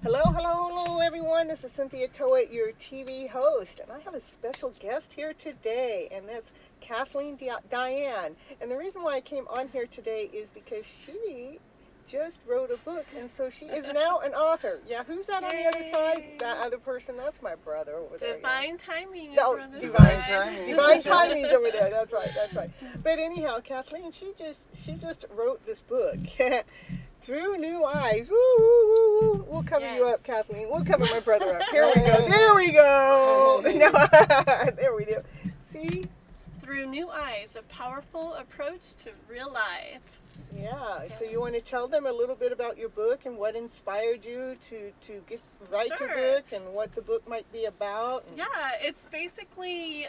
Hello, everyone. This is Cynthia Toet, your TV host, and I have a special guest here today, and that's Kathleen Diane. And the reason why I came on here today is because she just wrote a book, and so she is now an author. Yeah, who's that on the other side? That other person, that's my brother over there. Divine timing. No, divine timing. Divine timing's over there. That's right. But anyhow, Kathleen, she just wrote this book. Throughneweyes. Woo, woo, woo, woo. We'll cover you up, Kathleen. We'll cover my brother up. Here we go. There we go. No, there we go. See? Throughneweyes, a powerful approach to real life. Yeah. So you want to tell them a little bit about your book and what inspired you to write your book and what the book might be about? Yeah, it's basically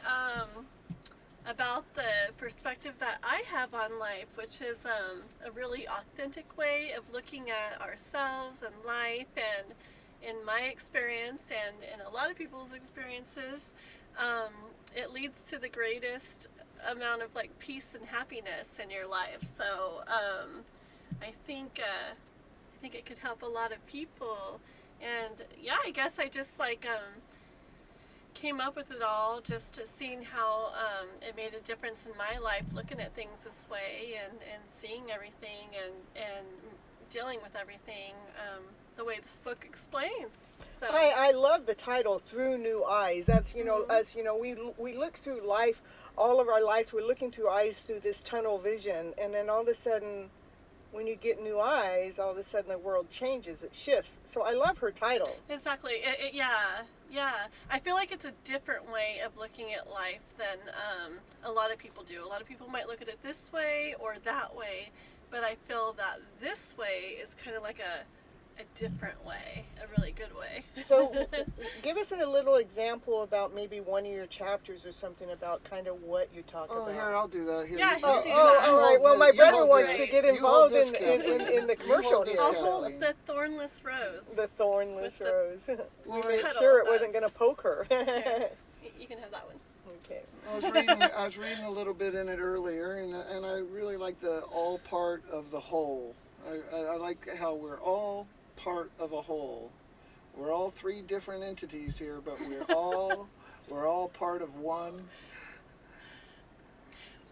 about the perspective that I have on life, which is a really authentic way of looking at ourselves and life. And in my experience and in a lot of people's experiences, it leads to the greatest amount of like peace and happiness in your life. So I think it could help a lot of people. And yeah, I guess I just like came up with it all, just seeing how it made a difference in my life, looking at things this way and seeing everything and dealing with everything the way this book explains. So I love the title, Throughneweyes. That's, us, we look through life, all of our lives, we're looking through eyes through this tunnel vision, and then all of a sudden, when you get new eyes, all of a sudden the world changes, it shifts. So I love her title. Exactly. Yeah. I feel like it's a different way of looking at life than a lot of people do. A lot of people might look at it this way or that way, but I feel that this way is kind of like a different way, a really good way. So give us a little example about maybe one of your chapters or something about kind of what you talk about. Oh, here, I'll do that. Here, Yeah, you he'll do that. All right. Well, my brother wants to get involved this, in the commercial this, here. I'll hold Kathleen. the thornless rose. The thornless rose. We Well, made Cuddle, sure it wasn't going that's- to poke her. Here, you can have that one. Okay. I was reading a little bit in it earlier, and I really like the all part of the whole. I like how we're all part of a whole. We're all three different entities here, but we're all part of one.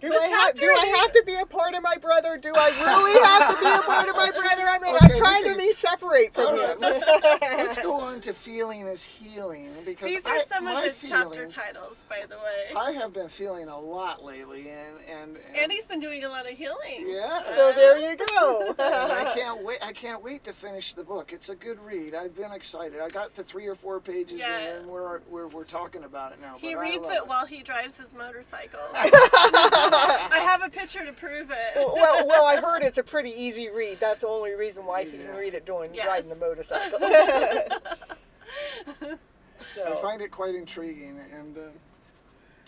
Do I have to be a part of my brother? Do I really have to be a part of my brother? I mean, I'm trying to be separate from him. Let's go on to feeling is healing, because These are some of my the chapter feelings, I by the way. I have been feeling a lot lately, and Andy's been doing a lot of healing. yeah. So there you go. And I can't wait to finish the book. It's a good read. I've been excited. I got to 3 or 4 pages, Yeah. and we're talking about it now. He but I reads love it while he drives his motorcycle. I have a picture to prove it. Well, I heard it's a pretty easy read. That's the only reason why he can read it riding the motorcycle. I find it quite intriguing, and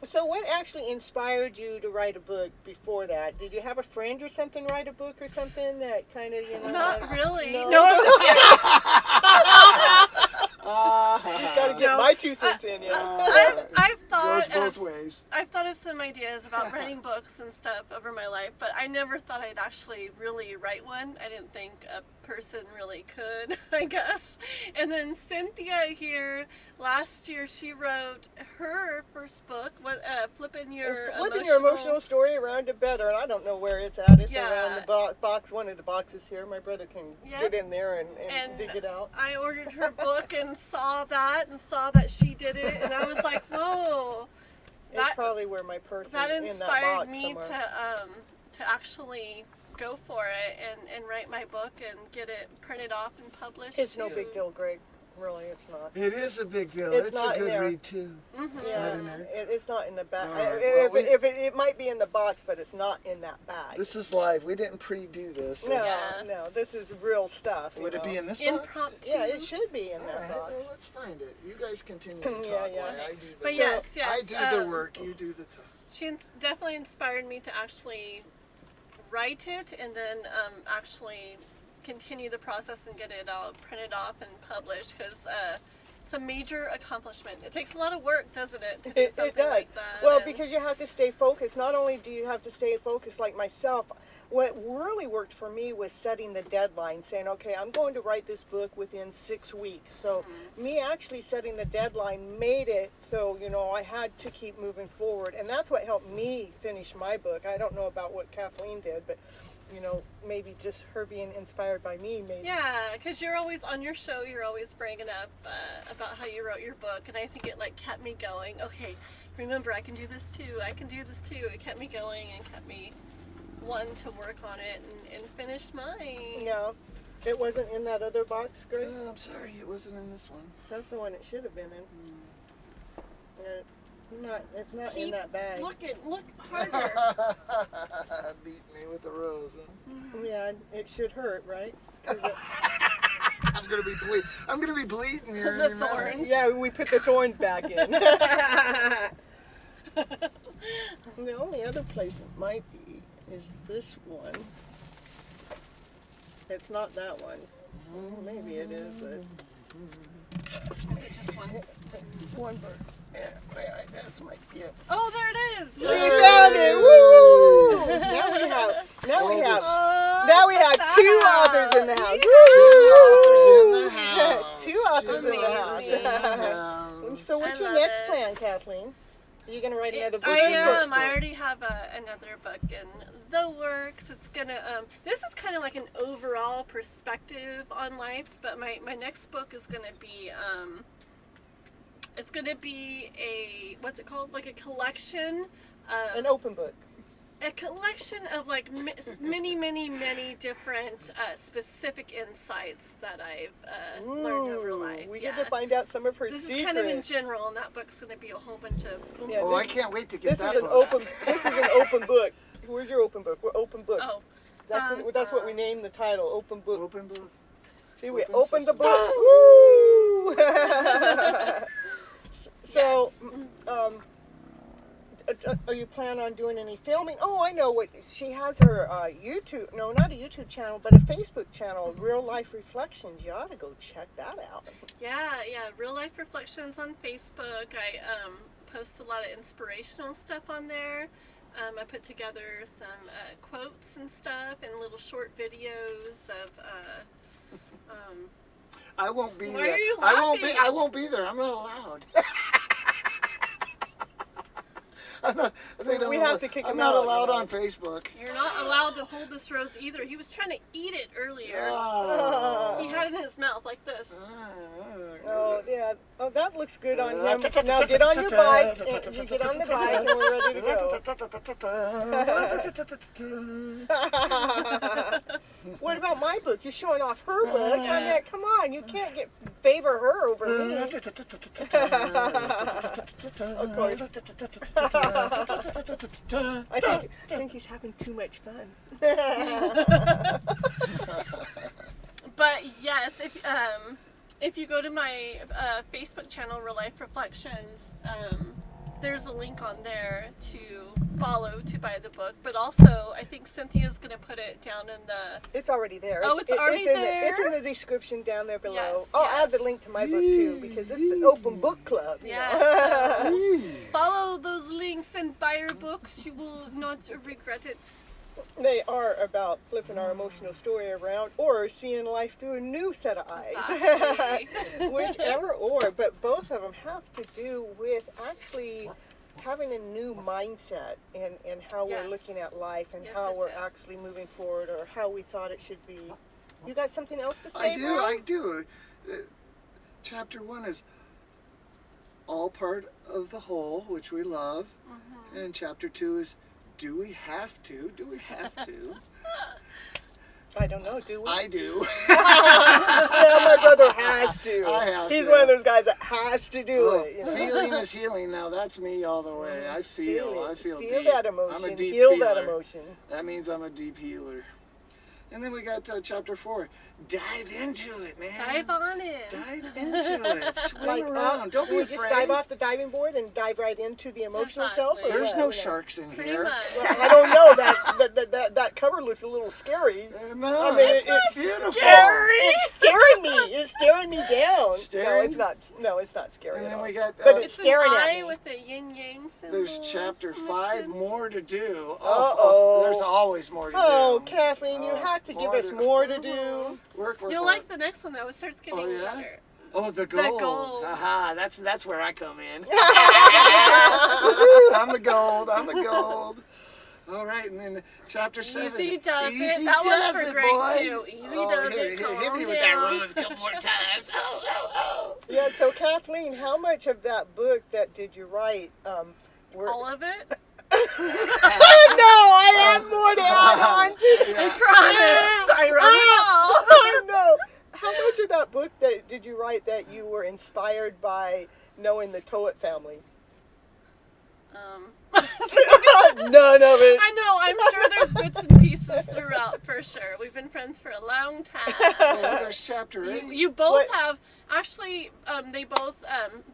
So what actually inspired you to write a book before that? Did you have a friend or something write a book or something that kind of, Not really. No. I'm just kidding. Just got to get my 2 cents in, I've goes thought both of ways. I've thought of some ideas about writing books and stuff over my life, but I never thought I'd actually really write one. I didn't think a person really could, I guess. And then Cynthia here, last year, she wrote her first book, Flipping Your Flipping Your Emotional Story Around to Better. And I don't know where it's at. It's around the box, one of the boxes here. My brother can get in there and dig it out. I ordered her book and saw that she did it, and I was like, whoa. It's probably where my purse is That in that inspired box me somewhere. to actually go for it and write my book and get it printed off and published. It's no big deal, Greg. Really, it's not. It is a big deal. It's It's not a in good there. read too. Mm-hmm. Yeah, in there. it's not in the bag. All right, well, It might be in the box, but it's not in that bag. This is live. We didn't pre-do this. No, this is real stuff. Would it be in this box? Impromptu. Yeah, it should be in All that right, box. well, let's find it. You guys continue to talk Yeah. while I do the But work. yes, I do the work. You do the talk. She definitely inspired me to actually write it and then actually continue the process and get it all printed off and published, because it's a major accomplishment. It takes a lot of work, doesn't it, to do It something does. like that? Well, And- because you have to stay focused. Not only do you have to stay focused like myself, what really worked for me was setting the deadline, saying, okay, I'm going to write this book within 6 weeks. So me actually setting the deadline made it so, I had to keep moving forward. And that's what helped me finish my book. I don't know about what Kathleen did, but, maybe just her being inspired by me, maybe. Yeah, because you're always on your show, you're always bringing up about how you wrote your book, and I think it kept me going. Okay, remember, I can do this too. I can do this too. It kept me going and kept me wanting to work on it and finish mine. No, it wasn't in that other box, Greg. I'm sorry, it wasn't in this one. That's the one it should have been in. It's not in Keep that bag. Look harder. Beat me with the rose, huh? Yeah, it should hurt, right? I'm gonna be bleeding here. The any minute. thorns. Yeah, we put the thorns back in. The only other place it might be is this one. It's not that one. Maybe it is, but Is it just one? one bird. Yeah, this might be it. Oh, there it is. She found it! Woo! Now we have two authors in the house. Two authors in the house. Amazing. So what's I your love next it. plan, Kathleen? Are you going to write another book? I What's your first am. I book? already have another book in the works. It's gonna. This is kind of like an overall perspective on life, but my next book is gonna be. It's gonna be what's it called? Like a collection. An open book. A collection of many different specific insights that I've learned over life. We yeah. get to find out some of her This secrets. is kind of in general, and that book's going to be a whole bunch of. Yeah, Oh, I can't wait to get This is that an book. open. This is an open book. Where's your open book? We're open book. Oh, That's what we named the title. Open book. Open book. See, we Open opened the sesame. book. Woo! So, Yes. are you planning on doing any filming? Oh, I know what she has. Her YouTube. No, not a YouTube channel, but a Facebook channel. Real Life Reflections. You ought to go check that out. yeah. Real life reflections on Facebook. I post a lot of inspirational stuff on there. I put together some quotes and stuff and little short videos of. I won't be Why there. are you I laughing? won't be there. I'm not allowed. We have to kick I'm him not out, allowed you know. on Facebook. You're not allowed to hold this rose either. He was trying to eat it earlier. Oh. He had it in his mouth like this. Oh yeah. Oh, that looks good on him. Now get on your bike. And you get on the bike, and we're ready to go. What about my book? You're showing off her book. I mean, come on. You can't favor her over me. Of course. I think he's having too much fun. But yes, if you go to my Facebook channel, Real Life Reflections, there's a link on there to follow to buy the book. But also, I think Cynthia's going to put it down in the. It's already there. Oh, it's already there? It's in the description down there below. Yes, I'll add the yes. link to my book too because it's an open book club. You Yeah. know? So follow those links and buy your books. You will not regret it. They are about flipping our emotional story around or seeing life through a new set of eyes. Exactly. Whichever or, but both of them have to do with actually having a new mindset and how we're Yes. looking at life and Yes, how yes, we're yes. actually moving forward or how we thought it should be. You got something else to say, I do. Chapter 1 is all part of the whole, which we love. And chapter 2 is do we have to? Do we have to? I don't know, do we? I do. Yeah, my brother has to. I have He's to. one of those guys that has to do Well, it. You know? feeling is healing. Now that's me all the way. I feel Feel deep. that I'm emotion. a deep Feel feeler. that emotion. That means I'm a deep healer. And then we got chapter 4. Dive into it, man. Dive on it. Dive into it. Swim Like around. Don't be we afraid. just dive off the diving board and dive right into the emotional self. Exactly. or There's what, no you know? sharks in Pretty here. much. Well, I don't know. That cover looks a little scary. No, I mean, it's beautiful. It's staring me. It's staring me down. Staring? No, it's not. No, it's not scary. And at then all. we got. But It's staring an at eye me. with a yin yang symbol. There's chapter 5 listed. more to do. Uh-oh. There's always more to Oh, do. Kathleen, you Oh, had to give more us to- more to do. Work. You'll like the next one though. It starts getting Oh, yeah? better. Oh, the gold. gold. Aha, that's where I come in. I'm the gold. I'm the gold. All right, and then chapter 7. Easy does Easy it. That does one's for it, Greg boy. too. Easy Oh, does here, it. hit Calm me with that down. rose a couple more times. Oh. Yeah. So Kathleen, how much of that book that did you write? Were... All of it. No, I have more to add on to. Yeah. Promise. I wrote it all. Oh no! How much of that book that did you write that you were inspired by knowing the Toet family? None of it. I know. I'm sure there's bits and pieces throughout for sure. We've been friends for a long time. Oh, there's chapter 8. You both What? have. Actually, they both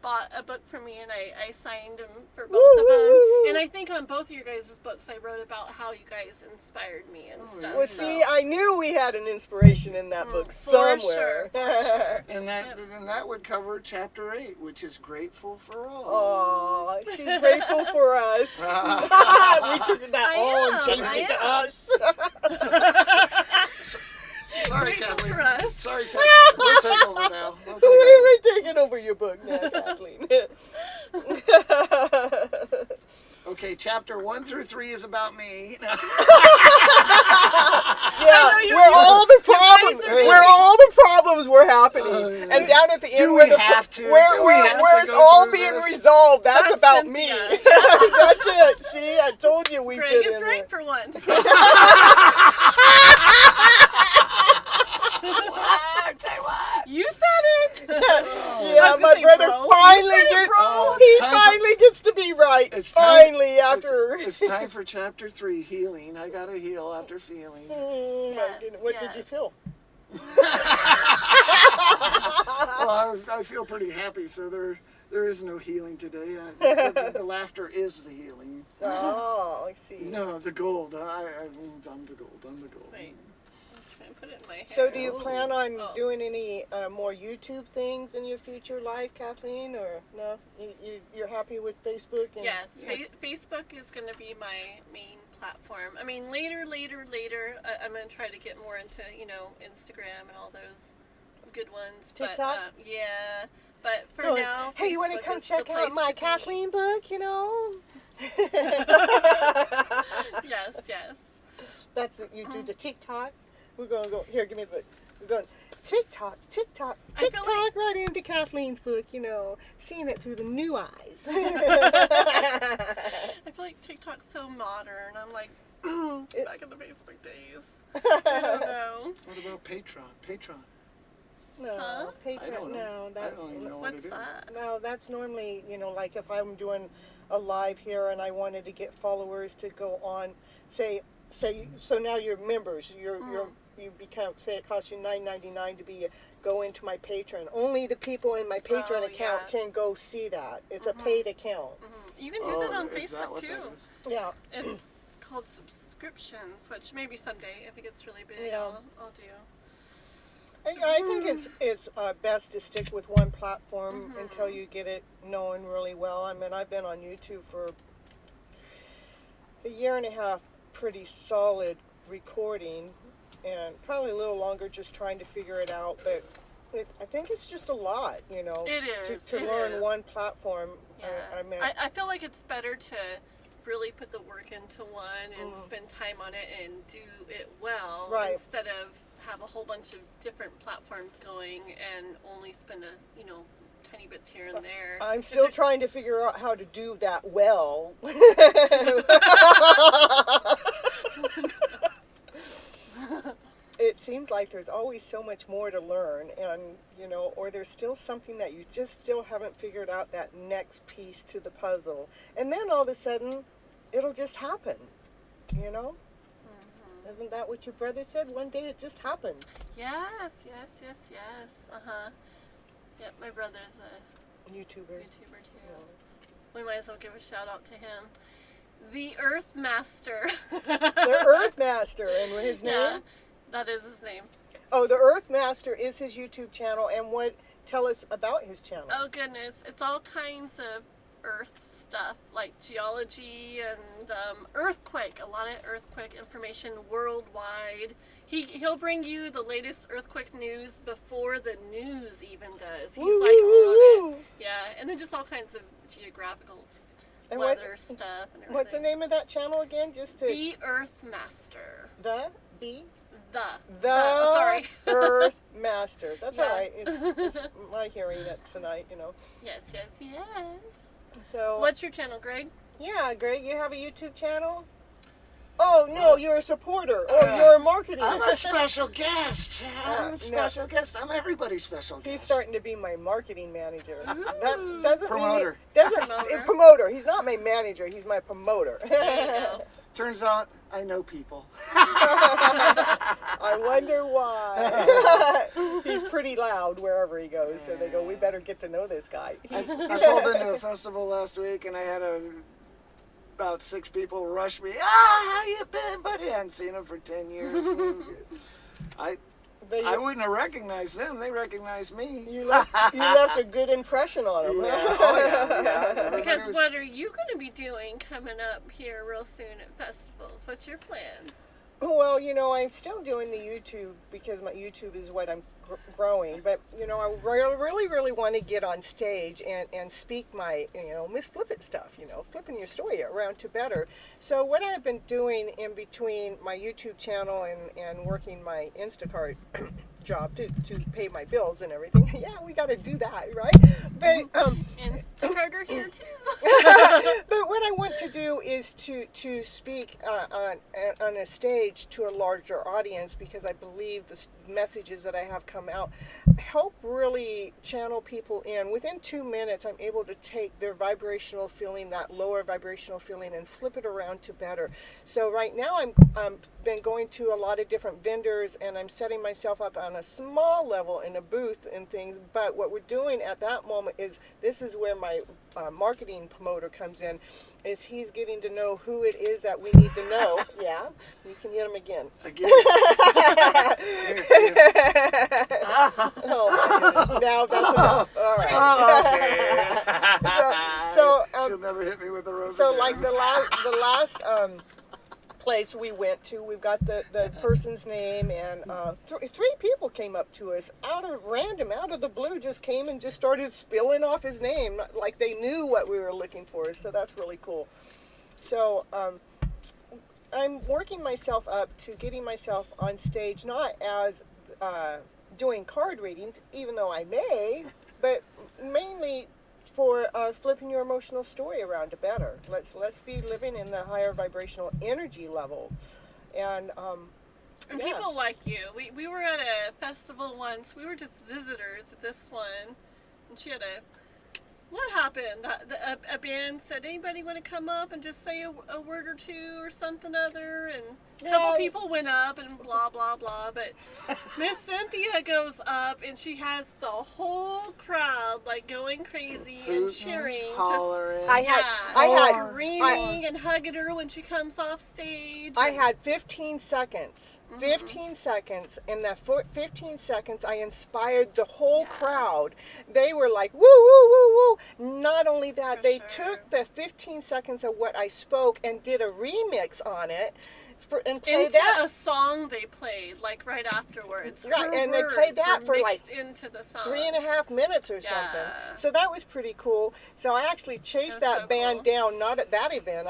bought a book for me, and I signed them for both of them. Woo! And I think on both of your guys' books, I wrote about how you guys inspired me and stuff. Well, so- see, I knew we had an inspiration in that book for somewhere. sure. And that would cover chapter 8, which is grateful for all. Oh, she's grateful for us. We took that I all am, and changed I it to am. us. Sorry, Grateful Kathleen. for us. Sorry, Texas. We'll take over now. We'll take over. We're taking over your book now, Kathleen. Okay, chapter 1 through 3 is about me. Yeah, where all the problems, were happening, and down at the end, Do where we the have to? where Do we have where to it's go all through being this? resolved. That's That's about me. Cynthia. That's it. See, I told you we Greg fit is in right there. for once. Say what? You said it. Yeah, gonna my say, brother bro. finally You said it, gets bro. he It's time for- finally gets to be right. It's time- Finally, after. It's time for chapter 3, healing. I gotta heal after feeling. Oh, my Yes, goodness. What did you yes. feel? Well, I feel pretty happy, so there is no healing today. The laughter is the healing. Oh, I see. No, the gold. I'm the gold. I'm the gold. Wait, I was trying to put it in my hair. So, do you plan on Oh. doing any more YouTube things in your future life, Kathleen, or no? You're happy with Facebook? And Yes, Facebook is going to be my main platform. I mean, later, I'm going to try to get more into, Instagram and all those good ones. TikTok? But, yeah. But for Oh, now, hey, you want to Facebook come is the check out place my to be. Kathleen book? You know. Yes. That's it. You do the TikTok. We're gonna go here. Give me the book. We're going TikTok, feel right into Kathleen's book. Seeing it through the new eyes. I feel like TikTok's so modern. I'm like, back in the Facebook days. I don't know. What about Patreon? No, Huh? I don't know. no, I don't even know what What's it is. that? no. That's normally, like if I'm doing a live here and I wanted to get followers to go on, say. So now you're members. You become. Say it costs you $9.99 to go into my Patreon. Only the people in my Patreon account yeah. can go see that. It's a paid account. You can do that on is that Facebook what too. that is? Yeah. It's called subscriptions, which maybe someday, if it gets really big, Yeah. I'll do. I think it's best to stick with one platform until you get it known really well. I mean, I've been on YouTube for a year and a half, pretty solid recording, and probably a little longer just trying to figure it out. But I think it's just a lot, It is. to it learn is. one platform. Yeah. I mean, I feel like it's better to really put the work into one and spend time on it and do it well Right. instead of have a whole bunch of different platforms going and only spend tiny bits here and there. I'm If still there's- trying to figure out how to do that well. It seems like there's always so much more to learn, and or there's still something that you just still haven't figured out, that next piece to the puzzle, and then all of a sudden it'll just happen. Isn't that what your brother said? One day it just happened. Yes. Yep, my brother's a YouTuber. YouTuber too. We might as well give a shout out to him. The Earth Master. The Earth Master, and his name? Yeah, that is his name. Oh, the Earth Master is his YouTube channel, and tell us about his channel. Oh goodness, it's all kinds of Earth stuff, like geology and earthquake. A lot of earthquake information worldwide. He'll bring you the latest earthquake news before the news even does. He's Woo, like woo, on woo. it. Yeah, and then just all kinds of geographical And weather stuff and everything. What's the name of that channel again? Just to The Earth Master. the B. The oh, sorry. Earth Master. That's Yeah. all right. It's my hearing it tonight, Yes. So What's your channel, Greg? yeah, Greg, you have a YouTube channel? Oh no, you're a supporter or you're a marketing. I'm a special guest. I'm no. a special guest. I'm everybody's special guest. He's starting to be my marketing manager. That Ooh. doesn't Promoter. Promoter. promoter. He's not my manager. He's my promoter. There you go. Turns out I know people. I wonder why. He's pretty loud wherever he goes, so they go, we better get to know this guy. I pulled into a festival last week and I had about 6 people rush me. How you been, buddy? I hadn't seen him for 10 years. I wouldn't have recognized them. They recognized me. You left a good impression on him. Yeah. Oh, yeah. Because what are you going to be doing coming up here real soon at festivals? What's your plans? Well, I'm still doing the YouTube because my YouTube is what I'm growing. But, I really want to get on stage and speak my, Miss Flip It stuff, flipping your story around to better. So what I've been doing in between my YouTube channel and working my Instacart job to pay my bills and everything. Yeah, we got to do that, right? But Instacarter here too. but what I want to do is to speak on a stage to a larger audience, because I believe the messages that I have come out help really channel people in. Within 2 minutes, I'm able to take their vibrational feeling, that lower vibrational feeling, and flip it around to better. So right now I'm been going to a lot of different vendors, and I'm setting myself up on a small level in a booth and things. But what we're doing at that moment is, this is where my marketing promoter comes in, is he's getting to know who it is that we need to know. Yeah, you can hit him again. Again. Oh my goodness. Now that's enough. All right. Oh, okay. She'll never hit me with a rose. So again. like the last place we went to, we've got the person's name, and three people came up to us out of the blue, just came and just started spilling off his name like they knew what we were looking for. So that's really cool. So I'm working myself up to getting myself on stage, not as doing card readings, even though I may, but mainly for flipping your emotional story around to better. Let's be living in the higher vibrational energy level, and And yeah. people like you. We were at a festival once. We were just visitors at this one, and she had what happened? A band said, anybody want to come up and just say a word or two or something other? And a couple people went up and blah, blah, blah. But Miss Cynthia goes up and she has the whole crowd like going crazy and cheering. Hollering. I had screaming and hugging her when she comes off stage. I had 15 seconds. 15 seconds. In that 15 seconds, I inspired the whole crowd. They were like, woo, woo, woo, woo. Not only that, they took the 15 seconds of what I spoke and did a remix on it. And played into that. a song they played like right afterwards. Right, Her and they played words that were for like mixed into the song. 3.5 minutes or something. Yeah. So that was pretty cool. So I actually chased That's that so band cool. down, not at that event.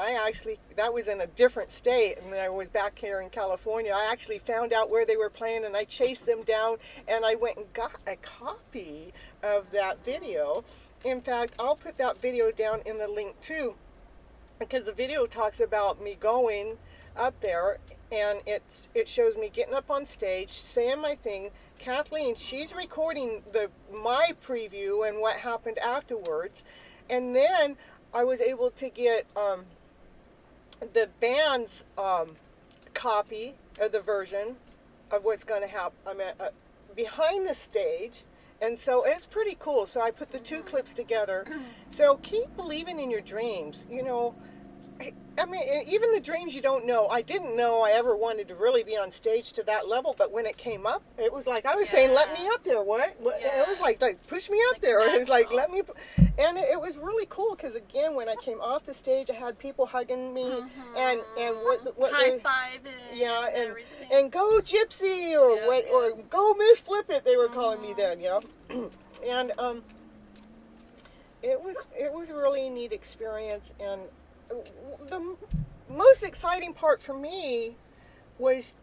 That was in a different state, and I was back here in California. I actually found out where they were playing, and I chased them down, and I went and got a copy of that video. In fact, I'll put that video down in the link too, because the video talks about me going up there, and it shows me getting up on stage, saying my thing. Kathleen, she's recording my preview and what happened afterwards, and then I was able to get the band's copy of the version of what's going to happen. I'm behind the stage, And so it's pretty cool. So I put the two clips together. So keep believing in your dreams. You know, I mean, even the dreams you don't know. I didn't know I ever wanted to really be on stage to that level, but when it came up, it was like I was saying, "Let me up there." What? Yeah. It was like push me up Like there. It's like let me. natural. And it was really cool because again, when I came off the stage, I had people hugging me and what High they, fiving. yeah, and everything. go Gypsy or Yeah, what yeah. or go Miss Flip It. They were calling me then, you know, and it was a really neat experience. And the most exciting part for me was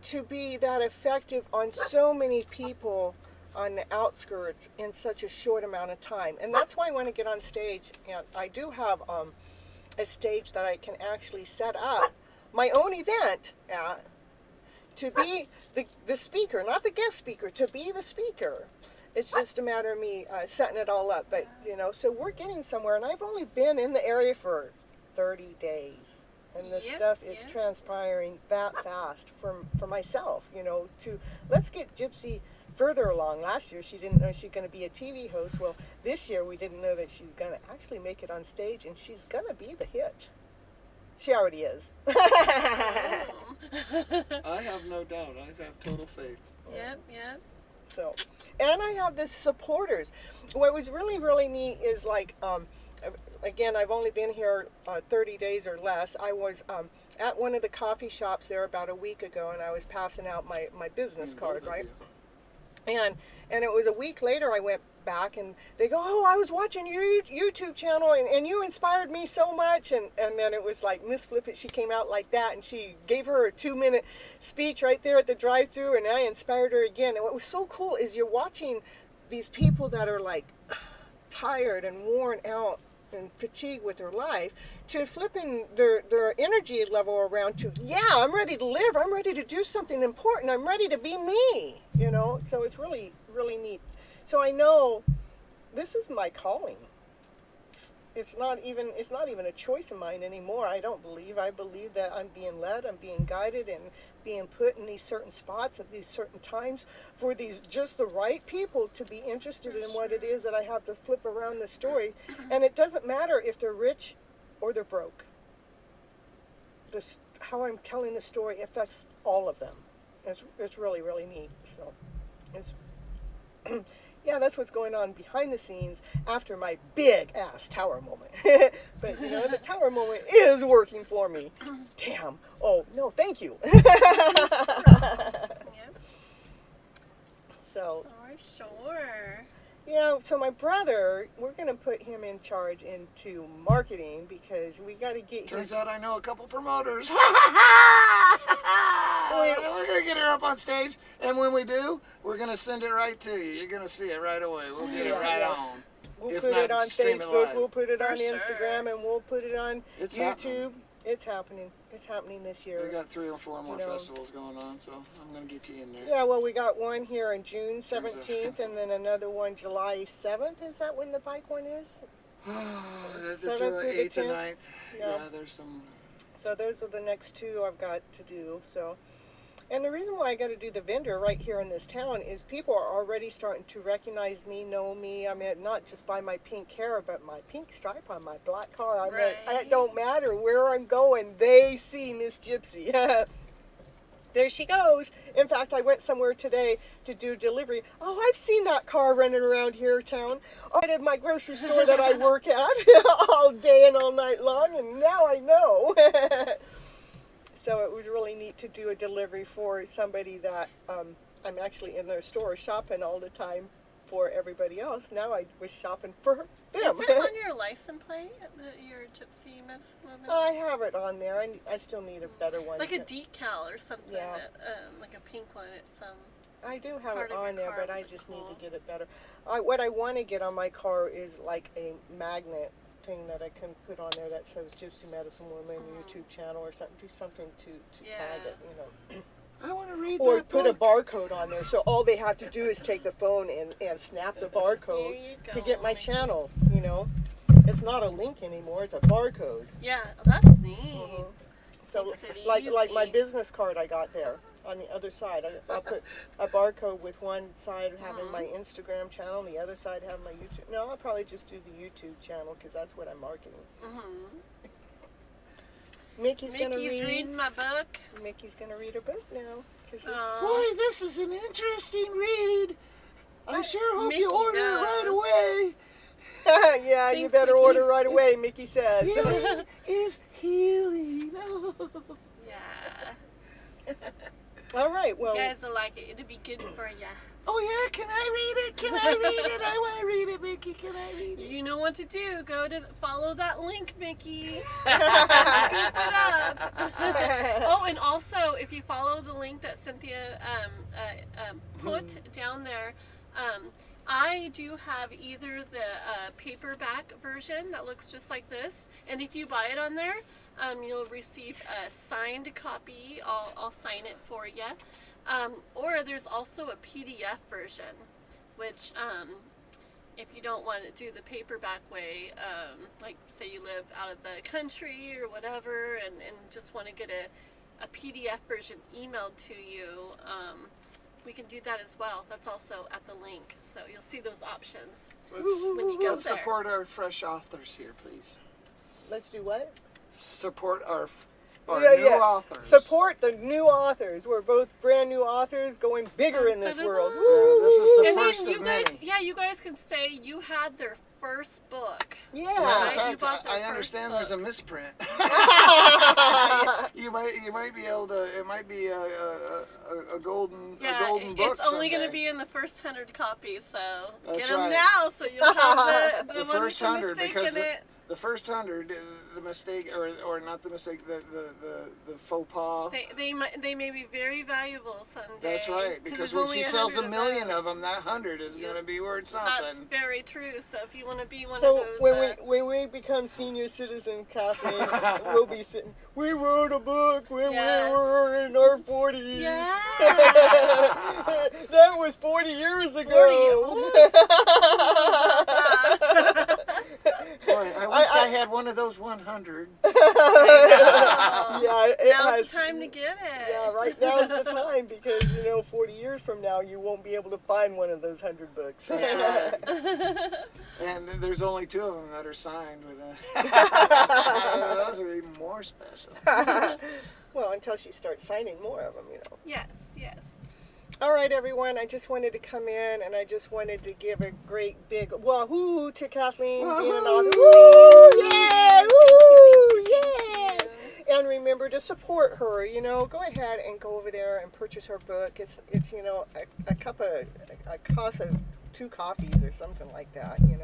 to be that effective on so many people on the outskirts in such a short amount of time. And that's why I want to get on stage. And I do have a stage that I can actually set up my own event at to be the speaker, not the guest speaker, to be the speaker. It's just a matter of me setting it all up. But, you know, so we're getting somewhere. And I've only been in the area for 30 days. And this Yep, stuff is yep. transpiring that fast for myself, you know, to let's get Gypsy further along. Last year she didn't know she's going to be a TV host. Well, this year we didn't know that she's going to actually make it on stage, and she's going to be the hit. She already is. I have no doubt. I have total faith. Yep, yep. So, and I have the supporters. What was really, really neat is like, again, I've only been here 30 days or less. I was at one of the coffee shops there about a week ago, and I was passing out my business card, right? And it was a week later I went back, and they go, "Oh, I was watching your YouTube channel, and you inspired me so much." And then it was like Miss Flip It, she came out like that, and she gave her a 2-minute speech right there at the drive-thru, and I inspired her again. And what was so cool is you're watching these people that are like tired and worn out and fatigued with their life to flipping their energy level around to, yeah, I'm ready to live, I'm ready to do something important, I'm ready to be me, you know. So it's really, really neat. So I know this is my calling. It's not even a choice of mine anymore. I believe that I'm being led, I'm being guided, and being put in these certain spots at these certain times for these just the right people to be interested in what it is that I have to flip around the story. And it doesn't matter if they're rich or they're broke. How I'm telling the story affects all of them. It's really, really neat. So it's yeah, that's what's going on behind the scenes after my big ass tower moment. But you know, the tower moment is working for me. Damn. Oh no, thank you. Yep. So For sure. yeah, so my brother, we're gonna put him in charge into marketing because we got to get Turns his. out I know a couple promoters. We're going to get her up on stage, and when we do, we're going to send it right to you. You're going to see it right away. We'll get it right on. We'll If put not, it on stream it Facebook, live. we'll put it For on sure. Instagram, and we'll put it on It's YouTube. happening. It's happening. It's happening this year. We got 3 or 4 more You know. festivals going on, so I'm going to get you in there. Yeah, well, we got one here on June 17th, and then another one July 7th. Is that when the bike one is? The 7th through the 8th and 10th? 9th. Yeah. Yeah, there's some. So those are the next 2 I've got to do. So, and the reason why I got to do the vendor right here in this town is people are already starting to recognize me, know me. I mean, not just by my pink hair, but my pink stripe on my black car. I mean, Right. it don't matter where I'm going, they see Miss Gypsy. There she goes. In fact, I went somewhere today to do delivery. Oh, I've seen that car running around here town. Out of my grocery store that I work at all day and all night long, and now I know. So it was really neat to do a delivery for somebody that I'm actually in their store shopping all the time for everybody else. Now I was shopping for them. Is it on your license plate, your Gypsy medicine woman? I have it on there. I still need a better one. Like a decal or something, Yeah. that, like a pink one. It's I do have part it of your on there, car but I would be just need cool. to get it better. What I want to get on my car is like a magnet thing that I can put on there that says Gypsy Medicine Woman YouTube channel or something. Do something to tag Yeah. it, you know. I want to read Or that put a book. barcode on there, so all they have to do is take the phone and snap the barcode There you to go, get my Mickey. channel, you know. It's not a link anymore, it's a barcode. yeah, that's neat. So Makes it like my easy. business card I got there. on the other side. I'll put a barcode with one side having my Instagram channel and the other side having my YouTube. No, I'll probably just do the YouTube channel because that's what I'm marketing. Mickey's gonna reading my book. Mickey's gonna read her book now. Boy, this is an interesting read. I sure hope Mickey you order it right does. away. Yeah, you Thanks, better Mickey. order right away, Mickey says. Healing is healing. Oh. Yeah. All right, well. You guys will like it. It'll be good for ya. Oh yeah, can I read it? Can I read it? I want to read it, Mickey. Can I read it? You know what to do. Follow that link, Mickey. Scoop it up. Oh, and also, if you follow the link that Cynthia put down there, I do have either the paperback version that looks just like this, and if you buy it on there, you'll receive a signed copy. I'll sign it for you. Or there's also a PDF version, which if you don't want to do the paperback way, like say you live out of the country or whatever, and just want to get a PDF version emailed to you, we can do that as well. That's also at the link, so you'll see those options when you go Let's there. support our fresh authors here, please. Let's do what? Support our new authors. Support the new authors. We're both brand new authors going bigger in this world. Yeah, this is the And first then you of guys, many. you guys can say you had their first book. Yeah. As a matter of Right, you fact, bought their I first understand book. there's a misprint. you might be able to. It might be a golden book. It's only going to someday. be in the first 100 copies, so That's get them right. now so you'll have the The one first with the 100, mistake because in it. the first 100, the mistake or not the mistake, the faux pas. They may be very valuable someday. That's right, because there's when only she sells 100 a million those. of them, that 100 is going to be worth That's something. very true. So if you want to be one So of those, when we become senior citizens, Kathleen, we'll be sitting. We wrote a book when Yes. we were in our 40s. yeah, That was 40 years ago. Boy, I wish I had one of those 100. Yeah, it now's has. the time to get it. Yeah, right now's the time because 40 years from now you won't be able to find one of those 100 books. That's right. And there's only 2 of them that are signed with a. Those are even more special. Well, until she starts signing more of them. Yes. All right, everyone. I just wanted to come in and I just wanted to give a great big wahoo to Kathleen being an author. Woo! Yeah! Woo! Yeah! And remember to support her. Go ahead and go over there and purchase her book. It's a cost of 2 copies or something like that. And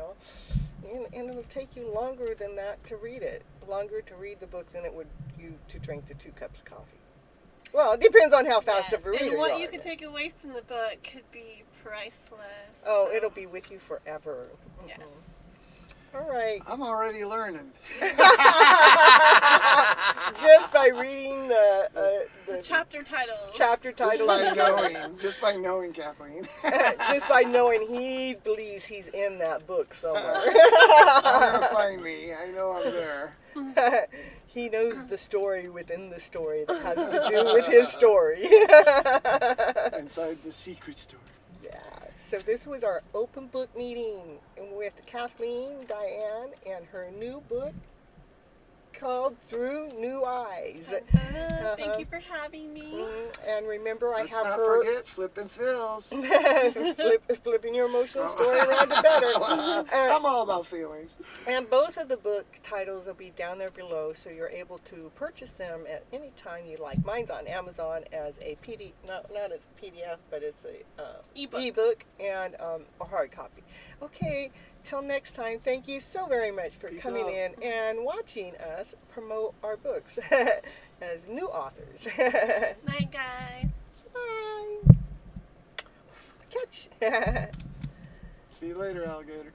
it'll take you longer than that to read it. Longer to read the book than it would you to drink the 2 cups of coffee. Well, it depends on how fast of a reader And what you you are. can take away from the book could be priceless. Oh, so, it'll be with you forever. yes. All right. I'm already learning. Just by reading the Chapter titles. chapter titles, Just by knowing Kathleen. just by knowing he believes he's in that book somewhere. I'm gonna find me. I know I'm there. He knows the story within the story that has to do with his story. Inside the secret story. Yeah. So this was our open book meeting with Kathleen, Diane, and her new book called Throughneweyes. Thank you for having me. And remember, I Let's have not her forget FlipN Phil's. flipping your emotional story around to better. I'm all about feelings. And both of the book titles will be down there below, so you're able to purchase them at any time you like. Mine's on Amazon as a PD, not as PDF, but it's a ebook and a hard copy. Okay, till next time. Thank you so very much for Peace coming out. in and watching us promote our books as new authors. Night, guys. Bye. Catch. See you later, alligator.